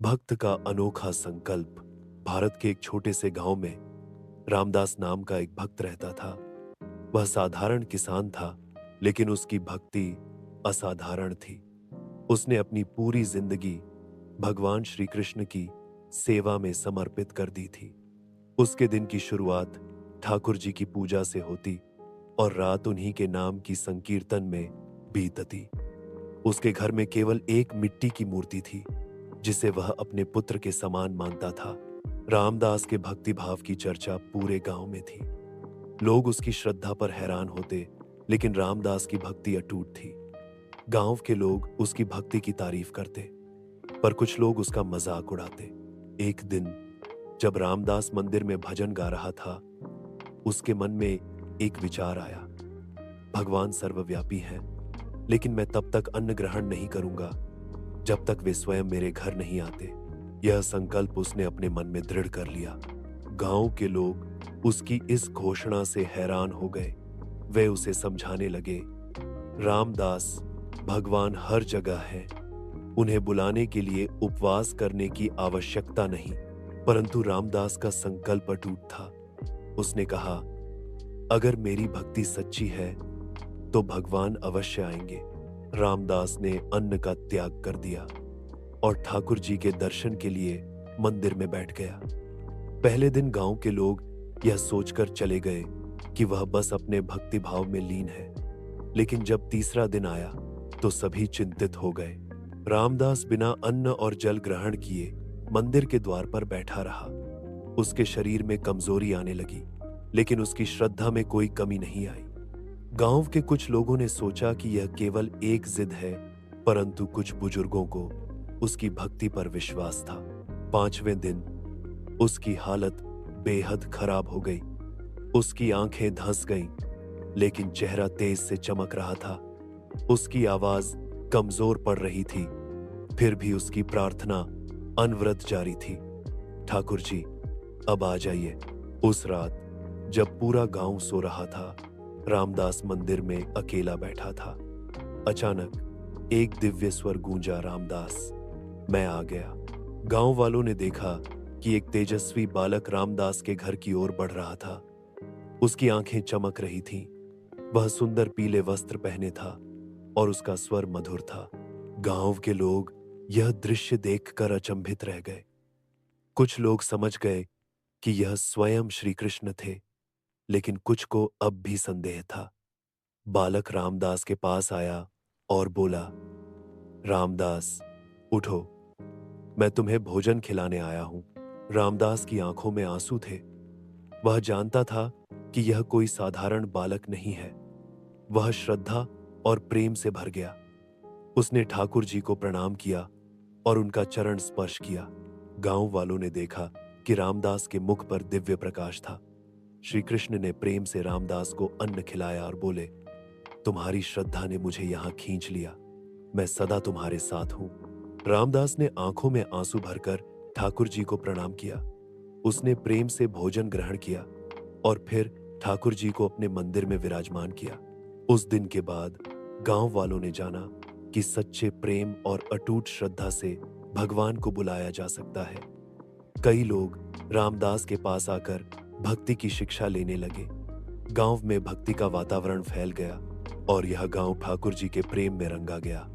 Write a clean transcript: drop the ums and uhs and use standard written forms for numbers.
भक्त का अनोखा संकल्प। भारत के एक छोटे से गांव में रामदास नाम का एक भक्त रहता था। वह साधारण किसान था, लेकिन उसकी भक्ति असाधारण थी। उसने अपनी पूरी जिंदगी भगवान श्री कृष्ण की सेवा में समर्पित कर दी थी। उसके दिन की शुरुआत ठाकुर जी की पूजा से होती और रात उन्हीं के नाम की संकीर्तन में बीतती। उसके घर में केवल एक मिट्टी की मूर्ति थी, जिसे वह अपने पुत्र के समान मानता था। रामदास के भक्ति भाव की चर्चा पूरे गांव में थी। लोग उसकी श्रद्धा पर हैरान होते, लेकिन रामदास की भक्ति अटूट थी। गांव के लोग उसकी भक्ति की तारीफ करते, पर कुछ लोग उसका मजाक उड़ाते। एक दिन जब रामदास मंदिर में भजन गा रहा था, उसके मन में एक विचार आया। भगवान सर्वव्यापी हैं, लेकिन मैं तब तक अन्न ग्रहण नहीं करूंगा जब तक वे स्वयं मेरे घर नहीं आते। यह संकल्प उसने अपने मन में दृढ़ कर लिया। गांव के लोग उसकी इस घोषणा से हैरान हो गए। वे उसे समझाने लगे, रामदास, भगवान हर जगह है। उन्हें बुलाने के लिए उपवास करने की आवश्यकता नहीं। परंतु रामदास का संकल्प अटूट था। उसने कहा, अगर मेरी भक्ति सच्ची है तो भगवान अवश्य आएंगे। रामदास ने अन्न का त्याग कर दिया और ठाकुर जी के दर्शन के लिए मंदिर में बैठ गया। पहले दिन गांव के लोग यह सोचकर चले गए कि वह बस अपने भक्ति भाव में लीन है, लेकिन जब तीसरा दिन आया तो सभी चिंतित हो गए। रामदास बिना अन्न और जल ग्रहण किए मंदिर के द्वार पर बैठा रहा। उसके शरीर में कमजोरी आने लगी, लेकिन उसकी श्रद्धा में कोई कमी नहीं आई। गांव के कुछ लोगों ने सोचा कि यह केवल एक जिद है, परंतु कुछ बुजुर्गों को उसकी भक्ति पर विश्वास था। पांचवें दिन उसकी हालत बेहद खराब हो गई। उसकी आंखें धंस गईं, लेकिन चेहरा तेज से चमक रहा था। उसकी आवाज कमजोर पड़ रही थी, फिर भी उसकी प्रार्थना अनवरत जारी थी। ठाकुर जी, अब आ जाइए। उस रात जब पूरा गांव सो रहा था, रामदास मंदिर में अकेला बैठा था। अचानक एक दिव्य स्वर गूंजा, रामदास, मैं आ गया। गांव वालों ने देखा कि एक तेजस्वी बालक रामदास के घर की ओर बढ़ रहा था। उसकी आंखें चमक रही थीं। वह सुंदर पीले वस्त्र पहने था और उसका स्वर मधुर था। गांव के लोग यह दृश्य देखकर अचंभित रह गए। कुछ लोग समझ गए कि यह स्वयं श्री कृष्ण थे, लेकिन कुछ को अब भी संदेह था। बालक रामदास के पास आया और बोला, रामदास, उठो, मैं तुम्हें भोजन खिलाने आया हूं। रामदास की आंखों में आंसू थे। वह जानता था कि यह कोई साधारण बालक नहीं है। वह श्रद्धा और प्रेम से भर गया। उसने ठाकुर जी को प्रणाम किया और उनका चरण स्पर्श किया। गांव वालों ने देखा कि रामदास के मुख पर दिव्य प्रकाश था। श्री कृष्ण ने प्रेम से रामदास को अन्न खिलाया और बोले, तुम्हारी श्रद्धा ने मुझे यहां खींच लिया। मैं सदा तुम्हारे साथ हूं। रामदास ने आंखों में आंसू भरकर ठाकुर जी को प्रणाम किया। उसने प्रेम से भोजन ग्रहण किया और फिर ठाकुर जी को अपने मंदिर में विराजमान किया। उस दिन के बाद गांव वालों ने जाना कि सच्चे प्रेम और अटूट श्रद्धा से भगवान को बुलाया जा सकता है। कई लोग रामदास के पास आकर भक्ति की शिक्षा लेने लगे। गांव में भक्ति का वातावरण फैल गया और यह गांव ठाकुर जी के प्रेम में रंगा गया।